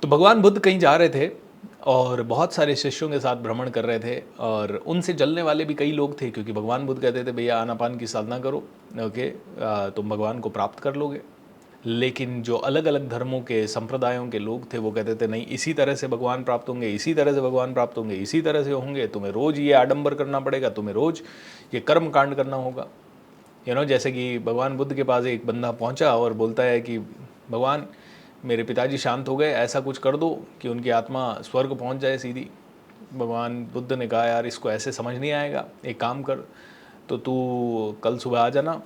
तो भगवान बुद्ध कहीं जा रहे थे और बहुत सारे शिष्यों के साथ भ्रमण कर रहे थे और उनसे जलने वाले भी कई लोग थे, क्योंकि भगवान बुद्ध कहते थे भैया आनापान की साधना करो, ओके, तुम भगवान को प्राप्त कर लोगे। लेकिन जो अलग अलग धर्मों के संप्रदायों के लोग थे वो कहते थे नहीं, इसी तरह से भगवान प्राप्त होंगे, इसी तरह से भगवान प्राप्त होंगे, इसी तरह से होंगे, तुम्हें रोज़ ये आडंबर करना पड़ेगा, तुम्हें रोज़ ये कर्म कांड करना होगा। जैसे कि भगवान बुद्ध के पास एक बंदा पहुंचा और बोलता है कि भगवान मेरे पिताजी शांत हो गए, ऐसा कुछ कर दो कि उनकी आत्मा स्वर्ग पहुंच जाए सीधी। भगवान बुद्ध ने कहा यार इसको ऐसे समझ नहीं आएगा, एक काम कर, तो तू कल सुबह आ जाना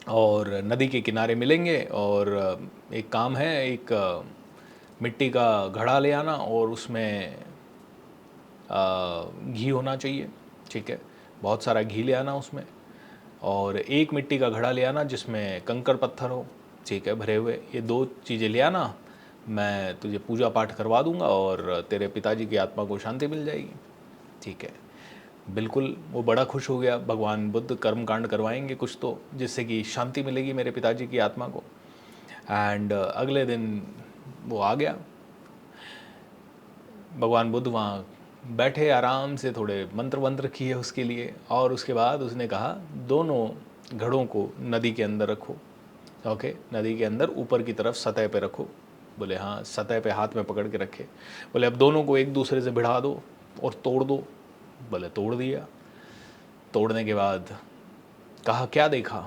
और नदी के किनारे मिलेंगे, और एक काम है, एक मिट्टी का घड़ा ले आना और उसमें घी होना चाहिए, ठीक है, बहुत सारा घी ले आना उसमें, और एक मिट्टी का घड़ा ले आना जिसमें कंकड़ पत्थर हो, ठीक है, भरे हुए। ये 2 चीज़ें ले आना, मैं तुझे पूजा पाठ करवा दूंगा और तेरे पिताजी की आत्मा को शांति मिल जाएगी, ठीक है। बिल्कुल, वो बड़ा खुश हो गया, भगवान बुद्ध कर्म कांड करवाएंगे कुछ तो जिससे कि शांति मिलेगी मेरे पिताजी की आत्मा को। एंड अगले दिन वो आ गया, भगवान बुद्ध वहाँ बैठे आराम से, थोड़े मंत्र वंत्र किए उसके लिए, और उसके बाद उसने कहा दोनों घड़ों को नदी के अंदर रखो, ओके, नदी के अंदर ऊपर की तरफ सतह पे रखो। बोले हाँ, सतह पे हाथ में पकड़ के रखे। बोले अब दोनों को एक दूसरे से भिड़ा दो और तोड़ दो। बोले तोड़ दिया। तोड़ने के बाद कहा क्या देखा?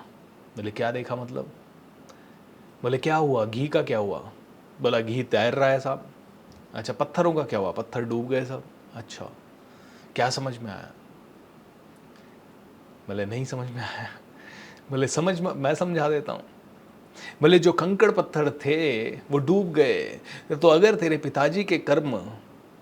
बोले क्या देखा मतलब? बोले क्या हुआ, घी का क्या हुआ? बोला घी तैर रहा है साहब। अच्छा, पत्थरों का क्या हुआ? पत्थर डूब गए सब। अच्छा, क्या समझ में आया? बोले नहीं समझ में आया। बोले समझ में, मैं समझा देता हूँ। बोले जो कंकड़ पत्थर थे वो डूब गए, तो अगर तेरे पिताजी के कर्म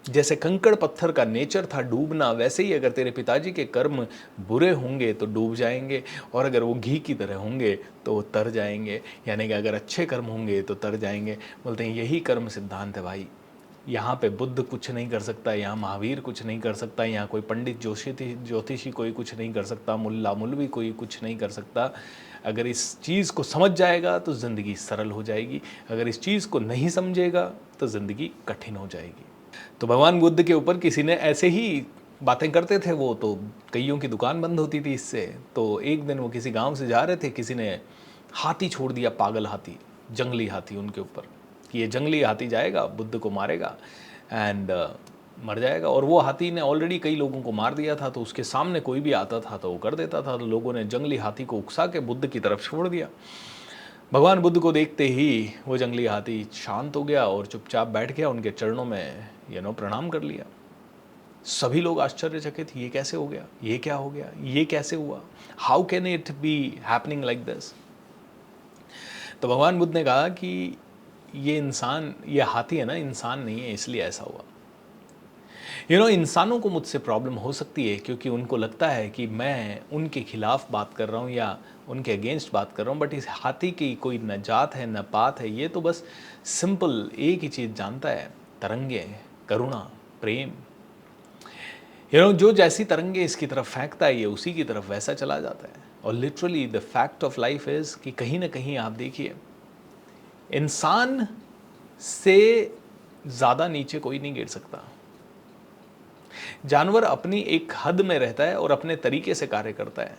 जैसे कंकड़ पत्थर का नेचर था डूबना, वैसे ही अगर तेरे पिताजी के कर्म बुरे होंगे तो डूब जाएंगे, और अगर वो घी की तरह होंगे तो वो तर जाएंगे, यानी कि अगर अच्छे कर्म होंगे तो तर जाएंगे। बोलते हैं यही कर्म सिद्धांत है भाई। यहाँ पे बुद्ध कुछ नहीं कर सकता, यहाँ महावीर कुछ नहीं कर सकता, यहाँ कोई पंडित ज्योतिषी कोई कुछ नहीं कर सकता, मुल्ला मुलवी कोई कुछ नहीं कर सकता। अगर इस चीज़ को समझ जाएगा तो ज़िंदगी सरल हो जाएगी, अगर इस चीज़ को नहीं समझेगा तो ज़िंदगी कठिन हो जाएगी। तो भगवान बुद्ध के ऊपर किसी ने ऐसे ही बातें करते थे, वो तो कईयों की दुकान बंद होती थी इससे। तो एक दिन वो किसी गांव से जा रहे थे, किसी ने हाथी छोड़ दिया, पागल हाथी, जंगली हाथी उनके ऊपर, कि ये जंगली हाथी जाएगा बुद्ध को मारेगा एंड मर जाएगा। और वो हाथी ने ऑलरेडी कई लोगों को मार दिया था, तो उसके सामने कोई भी आता था तो वो कर देता था। तो लोगों ने जंगली हाथी को उकसा के बुद्ध की तरफ छोड़ दिया। भगवान बुद्ध को देखते ही वो जंगली हाथी शांत हो गया और चुपचाप बैठ गया, उनके चरणों में प्रणाम कर लिया। सभी लोग आश्चर्यचकित, ये कैसे हो गया, ये क्या हो गया, ये कैसे हुआ, how can it be happening like this. तो भगवान बुद्ध ने कहा कि ये इंसान, ये हाथी है ना, इंसान नहीं है, इसलिए ऐसा हुआ। इंसानों को मुझसे प्रॉब्लम हो सकती है क्योंकि उनको लगता है कि मैं उनके खिलाफ बात कर रहा हूँ या उनके अगेंस्ट बात कर रहा हूँ, बट इस हाथी की कोई न जात है न पात है, ये तो बस सिंपल एक ही चीज़ जानता है, तरंगे, करुणा, प्रेम। जो जैसी तरंगे इसकी तरफ फेंकता है ये उसी की तरफ वैसा चला जाता है। और literally the fact of life is कि कहीं ना कहीं आप देखिए, इंसान से ज़्यादा नीचे कोई नहीं गिर सकता। जानवर अपनी एक हद में रहता है और अपने तरीके से कार्य करता है।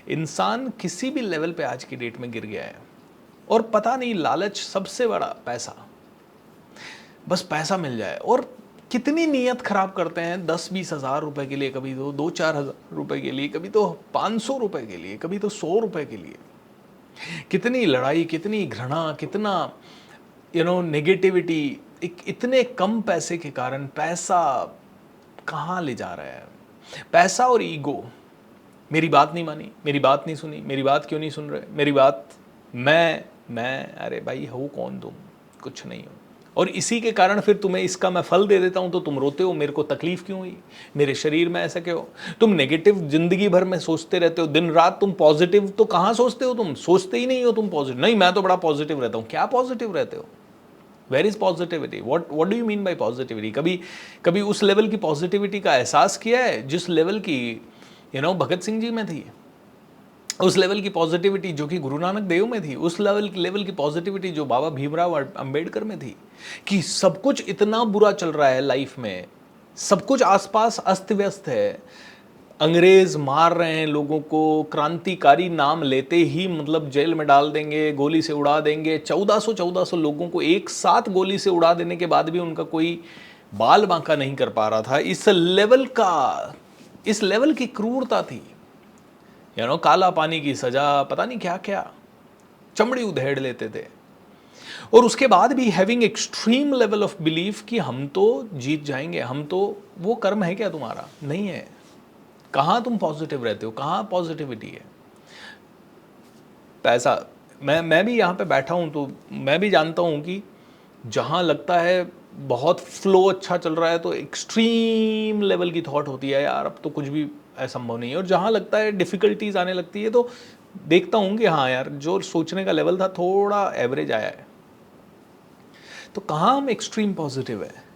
इंसान किसी भी लेवल पे आज की डेट में गिर गया है, और पता नहीं, लालच सबसे बड़ा, पैसा, बस पैसा मिल जाए। और कितनी नीयत खराब करते हैं 10-20 हज़ार रुपए के लिए, कभी तो 2-4 हज़ार रुपए के लिए, कभी तो 500 रुपए के लिए, कभी तो 100 रुपए के लिए। कितनी लड़ाई, कितनी घृणा, कितना नेगेटिविटी, इतने कम पैसे के कारण। पैसा कहाँ ले जा रहा है? पैसा और ईगो। मेरी बात नहीं मानी, मेरी बात नहीं सुनी, मेरी बात क्यों नहीं सुन रहे, मेरी बात, मैं अरे भाई हो कौन तुम? कुछ नहीं हो। और इसी के कारण फिर तुम्हें इसका मैं फल दे देता हूं तो तुम रोते हो, मेरे को तकलीफ क्यों हुई, मेरे शरीर में ऐसा क्यों? तुम नेगेटिव जिंदगी भर में सोचते रहते हो, दिन रात तुम पॉजिटिव तो कहाँ सोचते हो? तुम सोचते ही नहीं हो तुम पॉजिटिव। नहीं, मैं तो बड़ा पॉजिटिव रहता हूँ। क्या पॉजिटिव रहते हो? Where is positivity? What do you mean by positivity? कभी उस लेवल की पॉजिटिविटी का एहसास किया है जिस लेवल की भगत सिंह जी में थी? उस लेवल की पॉजिटिविटी जो कि गुरु नानक देव में थी, उस लेवल की पॉजिटिविटी जो बाबा भीमराव अंबेडकर में थी, कि सब कुछ इतना बुरा चल रहा है लाइफ में, सब कुछ आसपास अस्त व्यस्त है, अंग्रेज मार रहे हैं लोगों को, क्रांतिकारी नाम लेते ही मतलब जेल में डाल देंगे, गोली से उड़ा देंगे, 1400 लोगों को एक साथ गोली से उड़ा देने के बाद भी उनका कोई बाल बांका नहीं कर पा रहा था। इस लेवल की क्रूरता थी, काला पानी की सजा, पता नहीं क्या क्या, चमड़ी उधेड़ लेते थे। और उसके बाद भी having extreme level of belief कि हम तो जीत जाएंगे, हम तो, वो कर्म है क्या तुम्हारा? नहीं है। कहाँ तुम पॉजिटिव रहते हो, कहाँ पॉजिटिविटी है? पैसा, मैं भी यहाँ पे बैठा हूँ तो मैं भी जानता हूँ कि जहाँ लगता है बहुत फ्लो अच्छा चल रहा है तो एक्सट्रीम लेवल की थॉट होती है, यार अब तो कुछ भी असंभव नहीं है। और जहाँ लगता है डिफ़िकल्टीज आने लगती है तो देखता हूँ कि हाँ यार, जो सोचने का लेवल था थोड़ा एवरेज आया है। तो कहाँ हम एक्सट्रीम पॉजिटिव है?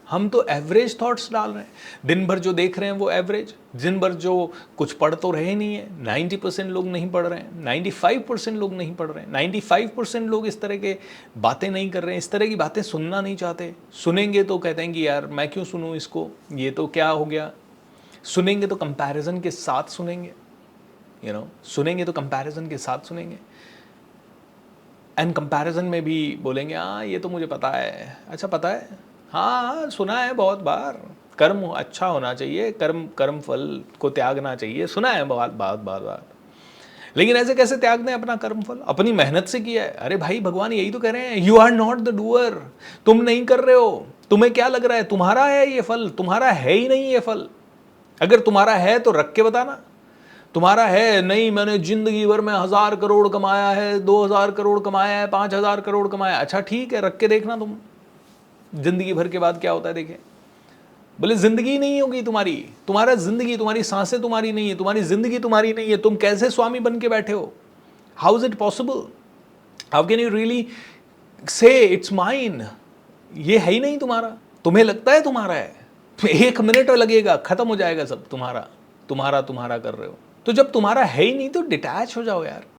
हम तो एवरेज थॉट्स डाल रहे हैं। दिन भर जो देख रहे हैं वो एवरेज, दिन भर जो कुछ पढ़ तो रहे नहीं है। 90% लोग नहीं पढ़ रहे हैं, 95% लोग नहीं पढ़ रहे हैं, 95% लोग इस तरह के बातें नहीं कर रहे हैं, इस तरह की बातें सुनना नहीं चाहते। सुनेंगे तो कहते हैं कि यार मैं क्यों सुनूं इसको, ये तो क्या हो गया। सुनेंगे तो कंपैरिजन के साथ सुनेंगे, सुनेंगे तो कंपैरिजन के साथ सुनेंगे। एंड कंपैरिजन में भी बोलेंगे हाँ ये तो मुझे पता है। अच्छा पता है, हाँ सुना है बहुत बार, कर्म अच्छा होना चाहिए, कर्म फल को त्यागना चाहिए, सुना है बहुत बार। लेकिन ऐसे कैसे त्याग दें अपना कर्म फल? अपनी मेहनत से किया है। अरे भाई भगवान यही तो कह रहे हैं, you are not the doer. तुम नहीं कर रहे हो, तुम्हें क्या लग रहा है तुम्हारा है ये फल? तुम्हारा है ही नहीं ये फल। अगर तुम्हारा है तो रख के बताना। तुम्हारा है नहीं, मैंने जिंदगी भर में 1000 करोड़ कमाया है, 2000 करोड़ कमाया है, 5000 करोड़ कमाया। अच्छा ठीक है, रख के देखना तुम जिंदगी भर के बाद क्या होता है। देखें, बोले जिंदगी नहीं होगी तुम्हारी, तुम्हारा जिंदगी, तुम्हारी सांसें तुम्हारी नहीं है, तुम्हारी जिंदगी तुम्हारी नहीं है। तुम कैसे स्वामी बन के बैठे हो? How is it possible? How can you really say it's mine? ये है ही नहीं तुम्हारा। तुम्हें लगता है तुम्हारा है, 1 मिनट लगेगा, खत्म हो जाएगा सब। तुम्हारा तुम्हारा तुम्हारा कर रहे हो। तो जब तुम्हारा है ही नहीं तो डिटैच हो जाओ यार।